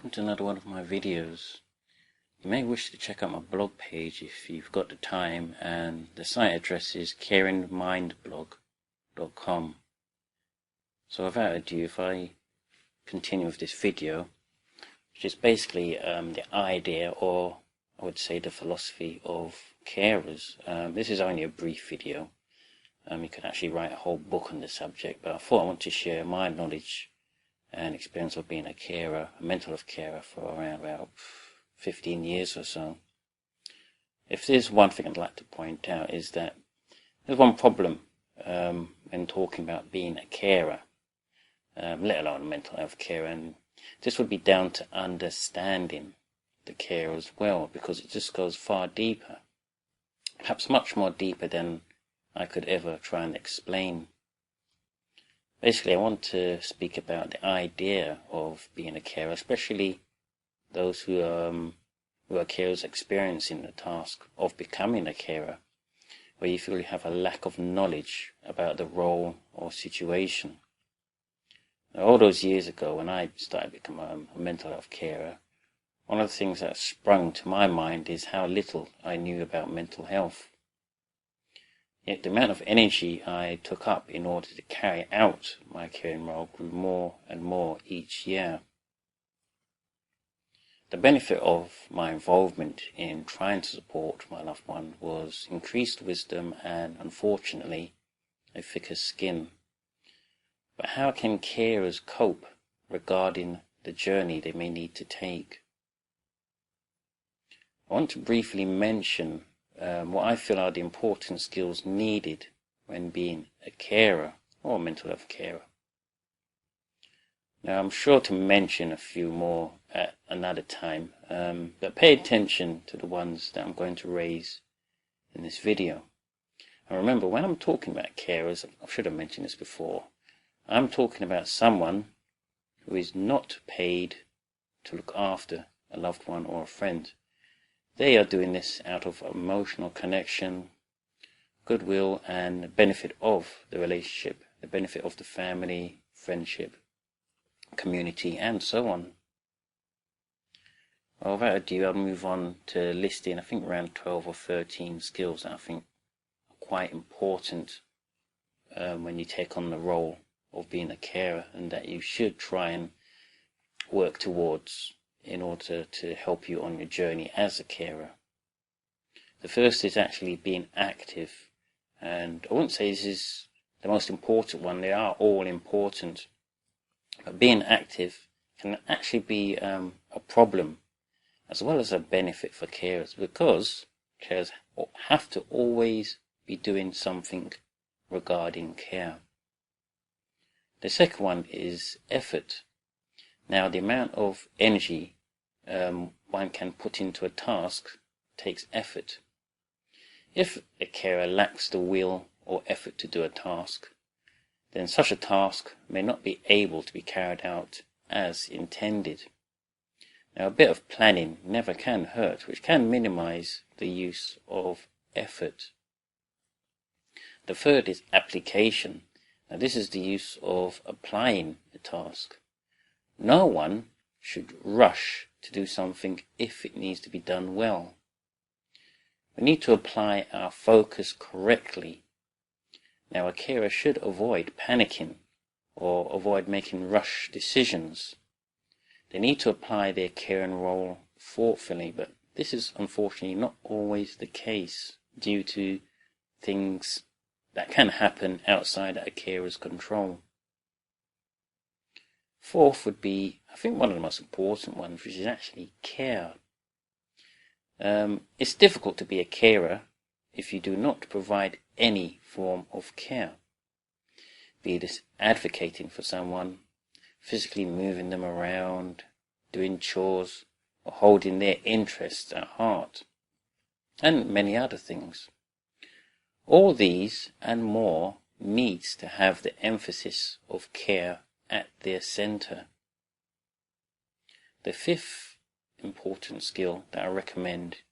welcome to another one of my videos. You may wish to check out my blog page if you've got the time, and the site address is caringmindblog.com. So without ado, if I continue with this video, which is basically the idea, or I would say the philosophy of carers. This is only a brief video. You could actually write a whole book on the subject, but I thought I want to share my knowledge and experience of being a carer, a mental health carer, for around about 15 years or so. If there's one thing I'd like to point out, is that there's one problem when talking about being a carer, let alone a mental health carer, and this would be down to understanding the care as well, because it just goes far deeper, perhaps much more deeper than I could ever try and explain. Basically, I want to speak about the idea of being a carer, especially those who are carers experiencing the task of becoming a carer, where you feel you have a lack of knowledge about the role or situation. Now, all those years ago, when I started becoming a mental health carer, one of the things that sprung to my mind is how little I knew about mental health. Yet the amount of energy I took up in order to carry out my caring role grew more and more each year. The benefit of my involvement in trying to support my loved one was increased wisdom and, unfortunately, a thicker skin. But how can carers cope regarding the journey they may need to take? I want to briefly mention what I feel are the important skills needed when being a carer or a mental health carer. Now, I'm sure to mention a few more at another time, but pay attention to the ones that I'm going to raise in this video. And remember, when I'm talking about carers, I should have mentioned this before, I'm talking about someone who is not paid to look after a loved one or a friend. They are doing this out of emotional connection, goodwill, and the benefit of the relationship, the benefit of the family, friendship, community, and so on. Well, without ado, I'll move on to listing, I think, around 12 or 13 skills that I think are quite important when you take on the role of being a carer, and that you should try and work towards in order to help you on your journey as a carer. The first is actually being active, and I wouldn't say this is the most important one. They are all important, but being active can actually be a problem as well as a benefit for carers, because carers have to always be doing something regarding care. The second one is effort. Now, the amount of energy one can put into a task takes effort. If a carer lacks the will or effort to do a task, then such a task may not be able to be carried out as intended. Now, a bit of planning never can hurt, which can minimize the use of effort. The third is application. Now, this is the use of applying the task. No one should rush to do something if it needs to be done well. We need to apply our focus correctly. Now, a carer should avoid panicking or avoid making rush decisions. They need to apply their caring role thoughtfully, but this is unfortunately not always the case due to things that can happen outside a carer's control. Fourth would be, I think, one of the most important ones, which is actually care. It's difficult to be a carer if you do not provide any form of care, be this advocating for someone, physically moving them around, doing chores, or holding their interests at heart, and many other things. All these and more needs to have the emphasis of care at their center. The fifth important skill that I recommend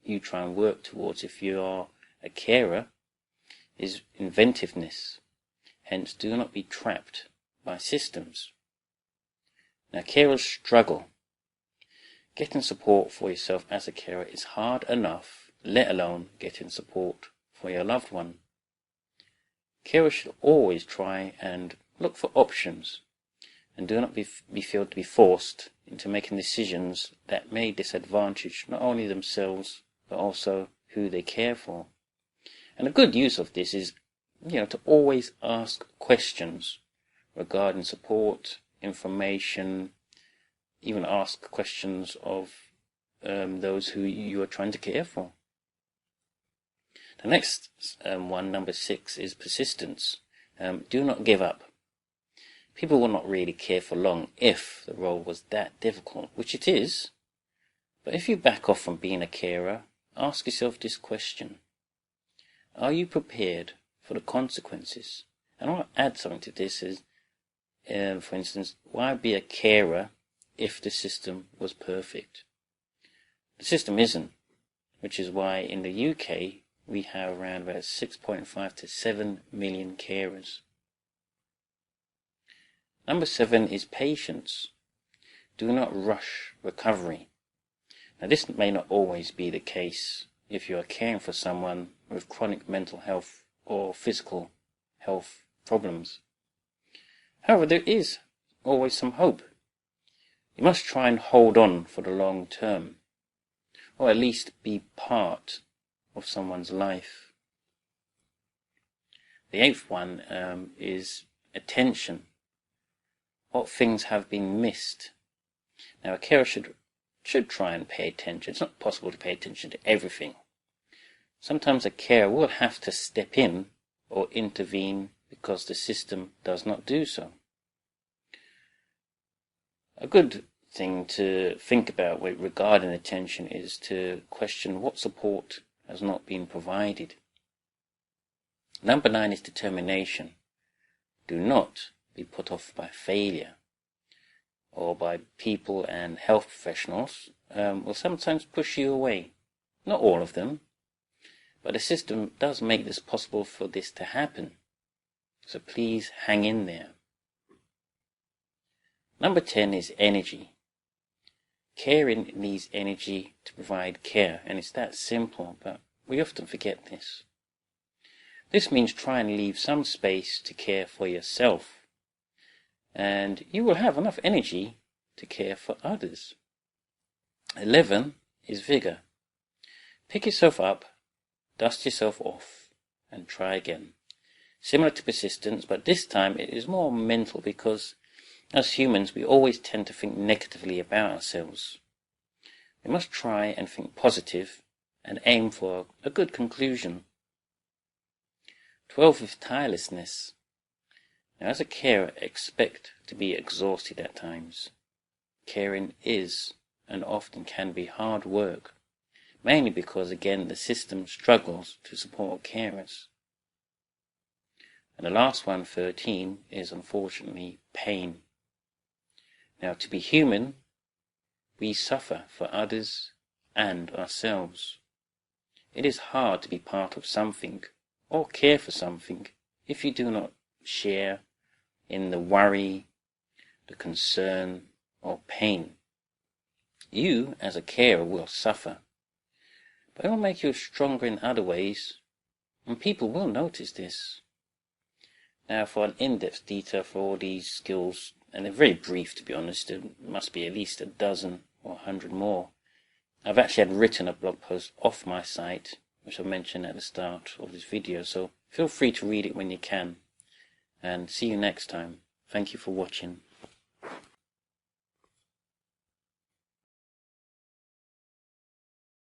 you try and work towards if you are a carer is inventiveness. Hence, do not be trapped by systems. Now, carers struggle Getting support for yourself as a carer is hard enough, let alone getting support for your loved one. Carers should always try and look for options, and do not be feel to be forced into making decisions that may disadvantage not only themselves but also who they care for. And a good use of this is, to always ask questions regarding support, information, even ask questions of those who you are trying to care for. The next one, number 6, is persistence. Do not give up. People will not really care for long if the role was that difficult, which it is. But if you back off from being a carer, ask yourself this question. Are you prepared for the consequences? And I'll add something to this is, for instance, why be a carer if the system was perfect? The system isn't, which is why in the UK we have around about 6.5 to 7 million carers. Number 7 is patience. Do not rush recovery. Now this may not always be the case if you are caring for someone with chronic mental health or physical health problems. However, there is always some hope. You must try and hold on for the long term, or at least be part of someone's life. The 8th one is attention. What things have been missed? Now, a carer should try and pay attention. It's not possible to pay attention to everything. Sometimes a carer will have to step in or intervene because the system does not do so. A good thing to think about regarding attention is to question what support has not been provided. Number 9 is determination. Do not be put off by failure or by people, and health professionals will sometimes push you away. Not all of them, but the system does make this possible for this to happen. So please hang in there. Number 10 is energy. Caring needs energy to provide care, and it's that simple, but we often forget this. This means try and leave some space to care for yourself, and you will have enough energy to care for others. 11 is vigor. Pick yourself up, dust yourself off, and try again. Similar to persistence, but this time it is more mental, because as humans we always tend to think negatively about ourselves. We must try and think positive and aim for a good conclusion. 12 is tirelessness. Now, as a carer, expect to be exhausted at times. Caring is and often can be hard work, mainly because, again, the system struggles to support carers. And the last one, 13, is unfortunately pain. Now, to be human, we suffer for others and ourselves. It is hard to be part of something or care for something if you do not share in the worry, the concern, or pain. You, as a carer, will suffer, but it will make you stronger in other ways, and people will notice this. Now, for an in-depth detail for all these skills, and they're very brief to be honest, there must be at least a dozen or 100 more. I've actually had written a blog post off my site, which I mentioned at the start of this video, so feel free to read it when you can. And see you next time. Thank you for watching.